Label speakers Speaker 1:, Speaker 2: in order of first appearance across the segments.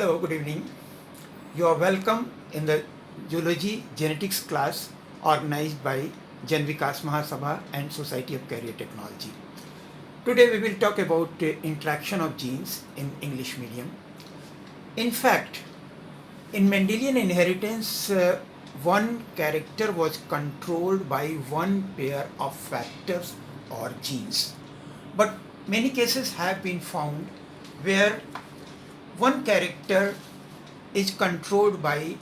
Speaker 1: Hello, good evening. You are welcome in the Zoology Genetics class organized by Jan Vikas Mahasabha and Society of Carrier Technology. Today we will talk about interaction of genes in English medium. In fact, in Mendelian inheritance, one character was controlled by one pair of factors or genes. But many cases have been found where one character is controlled by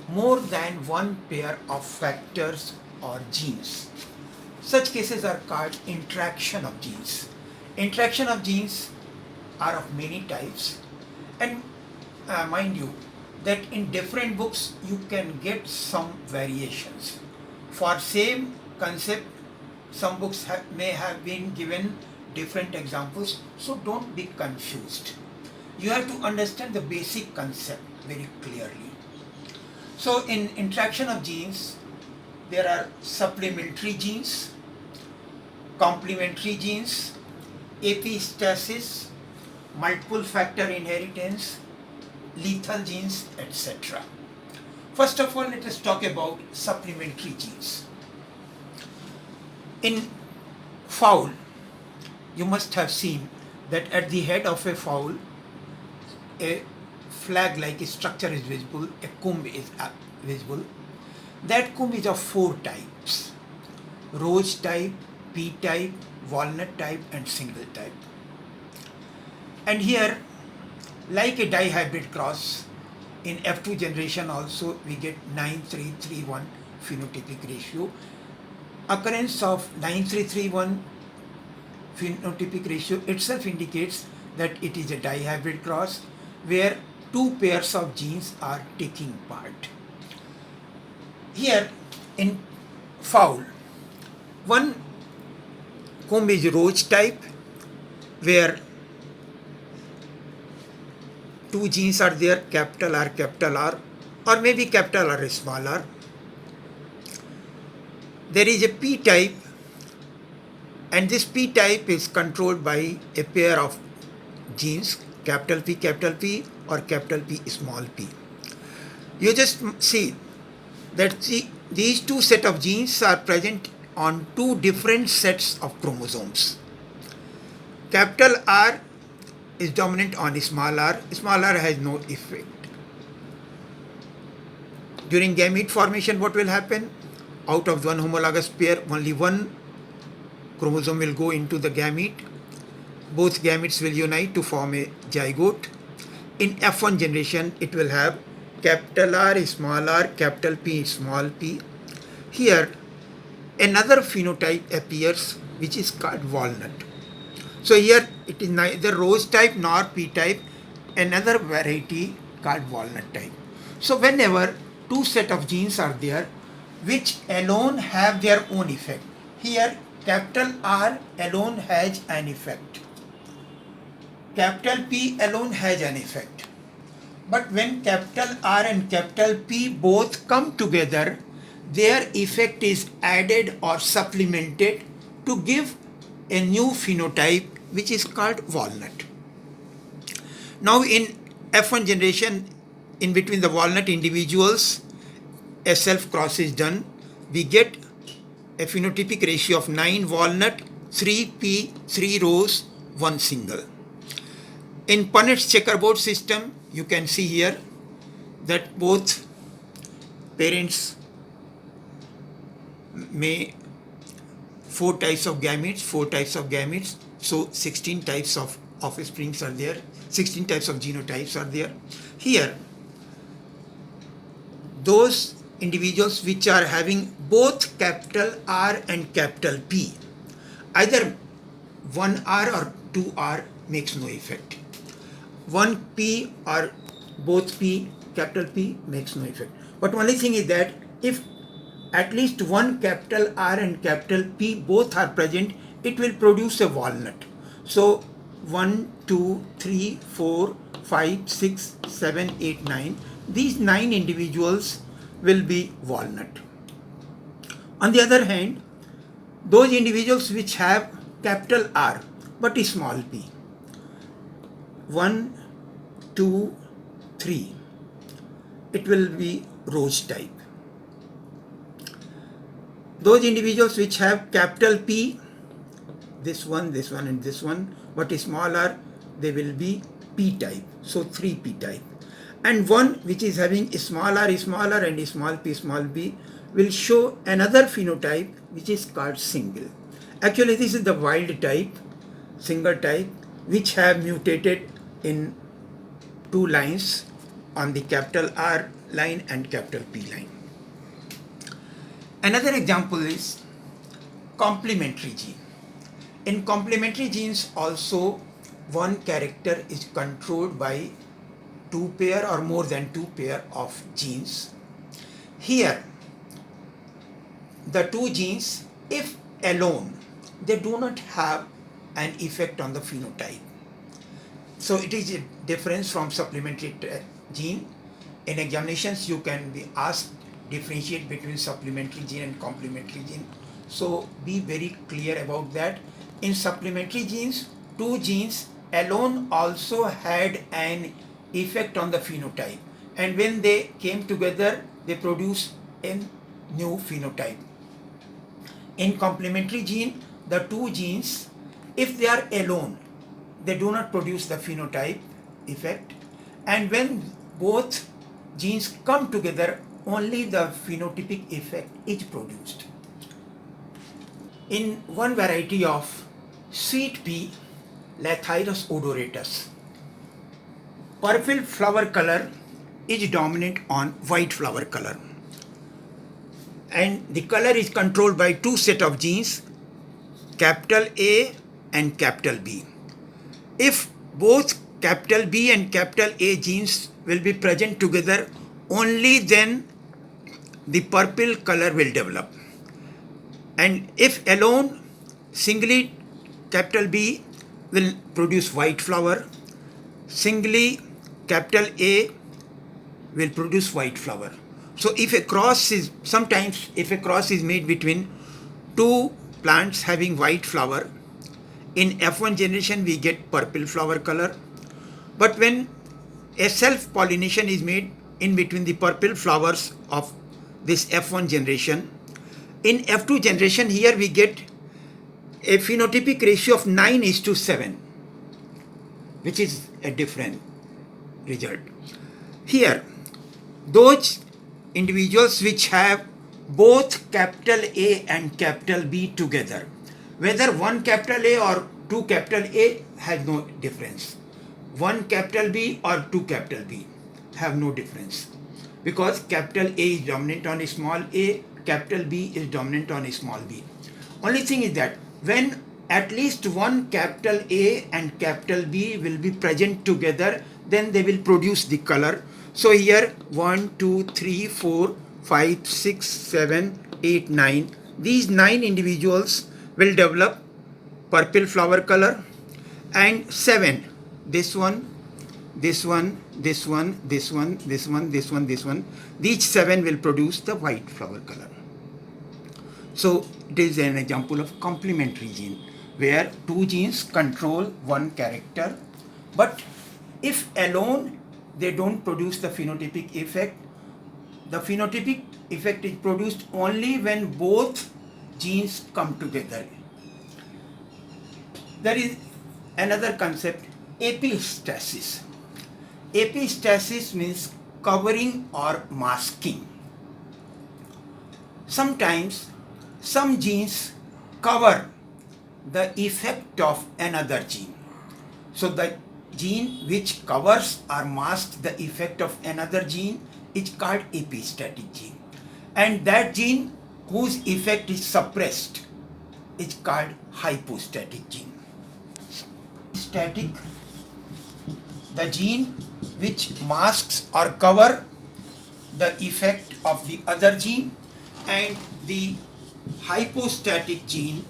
Speaker 1: more than one pair of factors or genes. Such cases are called interaction of genes. Interaction of genes are of many types, and mind you that in different books you can get some variations. For same concept, some books may have been given different examples, so don't be confused. You have to understand the basic concept very clearly. So in interaction of genes, there are supplementary genes, complementary genes, epistasis, multiple factor inheritance, lethal genes, etc. First of all, let us talk about supplementary genes. In fowl, you must have seen that at the head of a fowl, a flag-like structure is visible, a comb is visible. That comb is of four types: rose type, pea type, walnut type, and single type. And here, like a dihybrid cross, in F2 generation also we get 9331 phenotypic ratio. Occurrence of 9331 phenotypic ratio itself indicates that it is a dihybrid cross where two pairs of genes are taking part. Here in fowl, one comb is rose type where two genes are there, capital R, or maybe capital R, small r. There is a P type, and this P type is controlled by a pair of genes, capital P or capital P small p. You just see that these two set of genes are present on two different sets of chromosomes. Capital R is dominant on small r has no effect. During gamete formation, what will happen? Out of one homologous pair, only one chromosome will go into the gamete. Both gametes will unite to form a zygote. In F1 generation, it will have capital R, capital P, small p. Here, another phenotype appears which is called walnut. So here it is neither rose type nor P type, another variety called walnut type. So whenever two set of genes are there which alone have their own effect, here capital R alone has an effect. Capital P alone has an effect. But when capital R and capital P both come together, their effect is added or supplemented to give a new phenotype which is called walnut. Now in F1 generation, in between the walnut individuals, a self-cross is done. We get a phenotypic ratio of 9 walnut, 3 P, 3 rose, 1 single. In Punnet's checkerboard system, you can see here that both parents may 4 types of gametes, so 16 types of offsprings are there, 16 types of genotypes are there. Here, those individuals which are having both capital R and capital P, either 1R or 2R makes no effect. 1 P or both P, capital P makes no effect. But only thing is that if at least one capital R and capital P both are present, it will produce a walnut. So 1, 2, 3, 4, 5, 6, 7, 8, 9. These 9 individuals will be walnut. On the other hand, those individuals which have capital R but small p, 1, 2, 3, it will be rose type. Those individuals which have capital P, this one and this one, but smaller, they will be P type. So 3P type. And one which is having smaller and small p will show another phenotype which is called single. Actually, this is the wild type, single type, which have mutated in 2 lines on the capital R line and capital P line. Another example is complementary gene. In complementary genes also, one character is controlled by 2 pair or more than 2 pair of genes. Here, the 2 genes, if alone, they do not have an effect on the phenotype. So it is a difference from supplementary gene. In examinations, you can be asked differentiate between supplementary gene and complementary gene. So be very clear about that. In supplementary genes, 2 genes alone also had an effect on the phenotype, and when they came together, they produce a new phenotype. In complementary gene, the 2 genes, if they are alone, they do not produce the phenotype effect, and when both genes come together, only the phenotypic effect is produced. In one variety of sweet pea, Lathyrus odoratus, purple flower color is dominant on white flower color, and the color is controlled by 2 set of genes, capital A and capital B. If both capital B and capital A genes will be present together, only then the purple color will develop. And if alone, singly capital B will produce white flower, singly capital A will produce white flower. So if a cross is, sometimes if a cross is made between 2 plants having white flower, in F1 generation we get purple flower color. But when a self-pollination is made in between the purple flowers of this F1 generation, in F2 generation, here we get a phenotypic ratio of 9:7, which is a different result. Here, those individuals which have both capital A and capital B together, whether one capital A or 2 capital A has no difference. One capital B or 2 capital B have no difference, because capital A is dominant on a small a, capital B is dominant on a small b. Only thing is that when at least one capital A and capital B will be present together, then they will produce the color. So here 1, 2, 3, 4, 5, 6, 7, 8, 9. These 9 individuals will develop purple flower color, and 7, this one, this one, this one, this one, this one, this one, this one, these 7 will produce the white flower color. So it is an example of complementary gene, where 2 genes control one character, but if alone they don't produce the phenotypic effect. The phenotypic effect is produced only when both genes come together. There is another concept, epistasis. Epistasis means covering or masking. Sometimes some genes cover the effect of another gene. So the gene which covers or masks the effect of another gene is called epistatic gene. And that gene whose effect is suppressed is called hypostatic gene. Static, the gene which masks or cover the effect of the other gene, and the hypostatic gene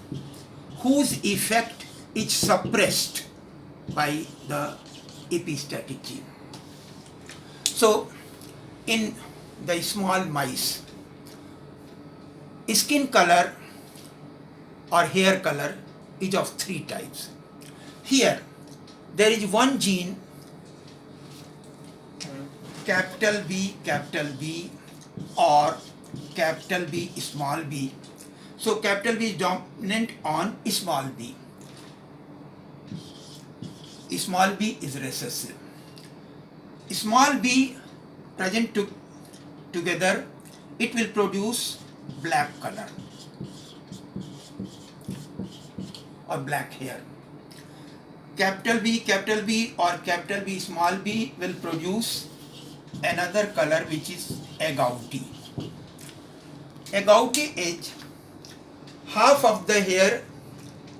Speaker 1: whose effect is suppressed by the epistatic gene. So in the small mice, skin color or hair color is of 3 types. Here there is one gene capital B or capital B small b. So capital B is dominant on small b. Small b is recessive. Small b present together, it will produce black color or black hair. Capital B or capital B small b will produce another color which is agouti. Agouti is half of the hair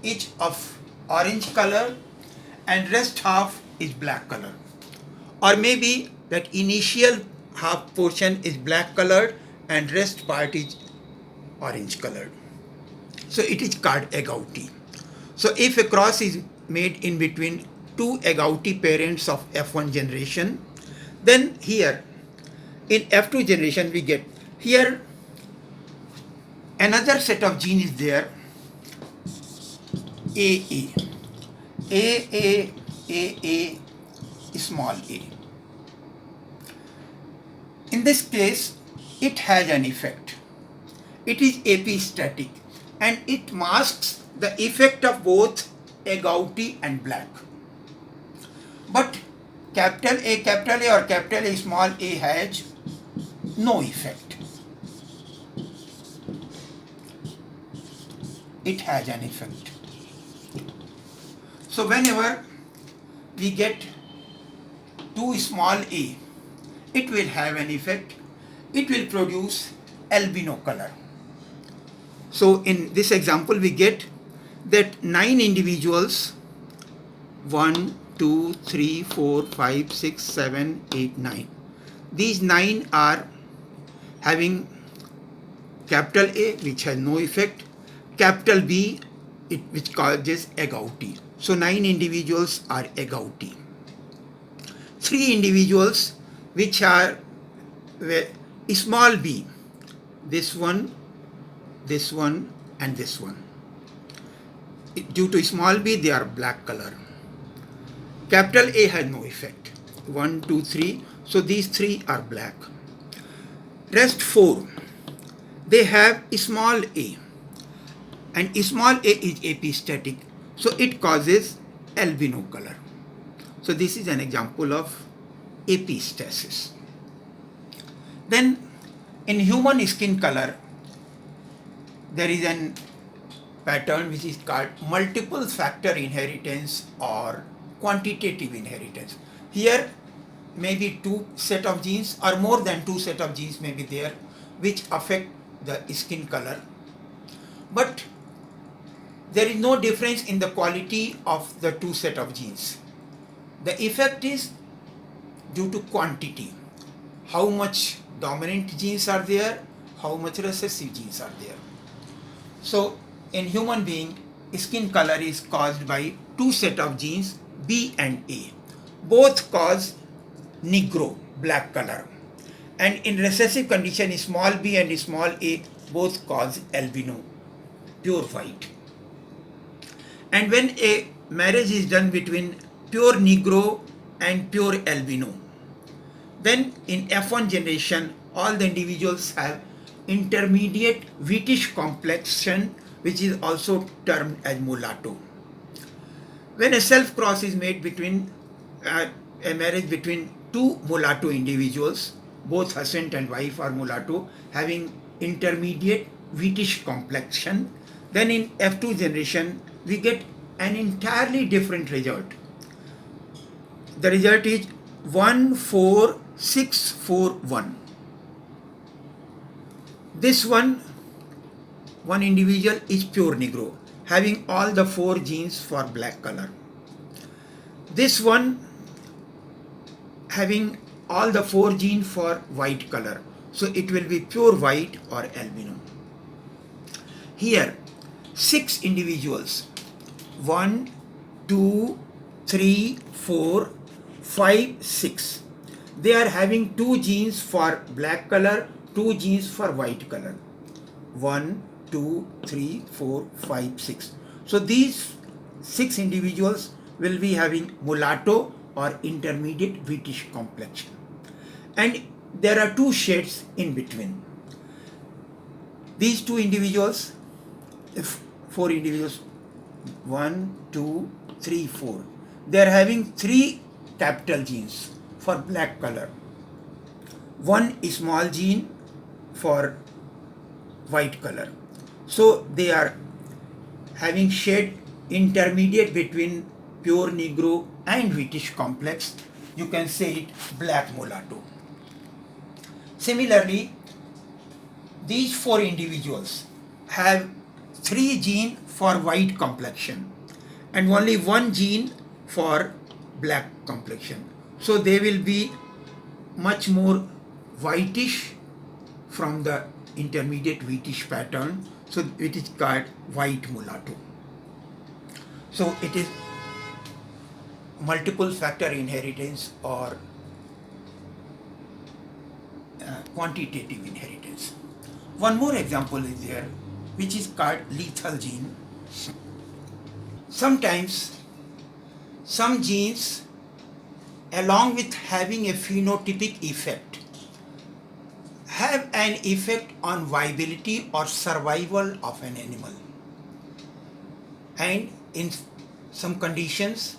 Speaker 1: is of orange color and rest half is black color, or maybe that initial half portion is black colored and rest part is orange colored. So it is called agouti. So if a cross is made in between two agouti parents of F1 generation, then here in F2 generation we get here another set of gene is there, AA, small a. In this case, it has an effect. It is epistatic and it masks the effect of both agouti and black. But capital A or capital A small a has no effect. It has an effect. So whenever we get two small a, it will have an effect. It will produce albino color. So in this example we get that 9 individuals, 1, 2, 3, 4, 5, 6, 7, 8, 9. These 9 are having capital A which has no effect, capital B which causes agouti. So 9 individuals are agouti. 3 individuals which are small b, this one and this one. Due to small b they are black color. Capital A has no effect. 1, 2, 3. So these 3 are black. Rest 4, they have small a, and small a is epistatic, so it causes albino color. So this is an example of epistasis. Then in human skin color there is an pattern which is called multiple factor inheritance or quantitative inheritance. Here maybe 2 set of genes or more than 2 set of genes may be there which affect the skin color, but there is no difference in the quality of the 2 set of genes. The effect is due to quantity. How much dominant genes are there, how much recessive genes are there. So in human being, skin color is caused by 2 set of genes B and A. Both cause negro, black color. And in recessive condition, small b and small a both cause albino, pure white. And when a marriage is done between pure negro and pure albino, then in F1 generation all the individuals have intermediate wheatish complexion, which is also termed as mulatto. When a self cross is made between a marriage between 2 mulatto individuals, both husband and wife are mulatto, having intermediate wheatish complexion, then in F2 generation we get an entirely different result. The result is 14641. This one individual is pure negro, having all the 4 genes for black color. This one having all the 4 genes for white color. So it will be pure white or albino. Here 6 individuals, 1, 2, 3, 4, 5, 6. They are having 2 genes for black color, 2 genes for white color. 1, 2, 3, 4, 5, 6. So these 6 individuals will be having mulatto or intermediate wheatish complexion. and there are two shades in between. These two individuals, if four individuals, 1, 2, 3, 4, they are having 3 capital genes for black color, 1 small gene for white color. So they are having shade intermediate between pure Negro and wheatish complex. You can say it black mulatto. Similarly, these 4 individuals have 3 genes for white complexion and only 1 gene for black complexion. So they will be much more whitish from the intermediate wheatish pattern. So it is called white mulatto. So it is multiple factor inheritance or quantitative inheritance. One more example is there, which is called lethal gene. Sometimes some genes, along with having a phenotypic effect, have an effect on viability or survival of an animal. And in some conditions,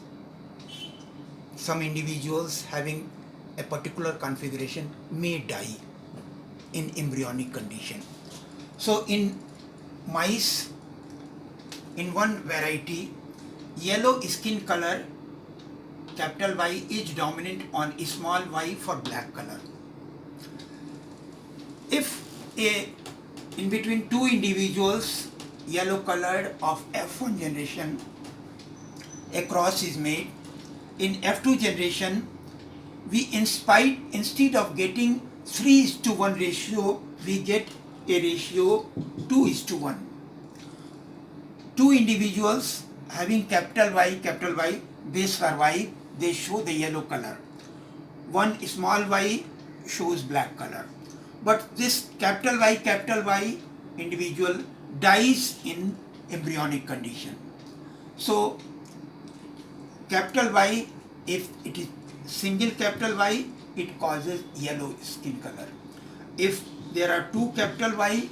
Speaker 1: some individuals having a particular configuration may die in embryonic condition. So in mice, in one variety, yellow skin color, capital Y, is dominant on small y for black color. If in between two individuals, yellow colored of F1 generation, a cross is made, in F2 generation, we instead of getting 3:1 ratio, we get a ratio 2:1. Two individuals having capital Y, they survive, they show the yellow color. One small y shows black color. But this capital Y individual dies in embryonic condition. So capital Y, if it is single capital Y, it causes yellow skin color. If there are two capital Y,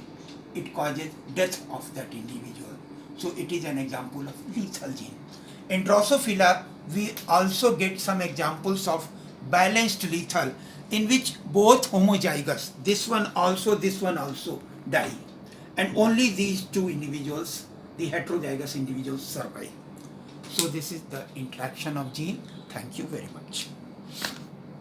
Speaker 1: it causes death of that individual. So it is an example of lethal gene. In Drosophila, we also get some examples of balanced lethal, in which both homozygous, this one also, die. And only these two individuals, the heterozygous individuals, survive. So this is the interaction of gene. Thank you very much.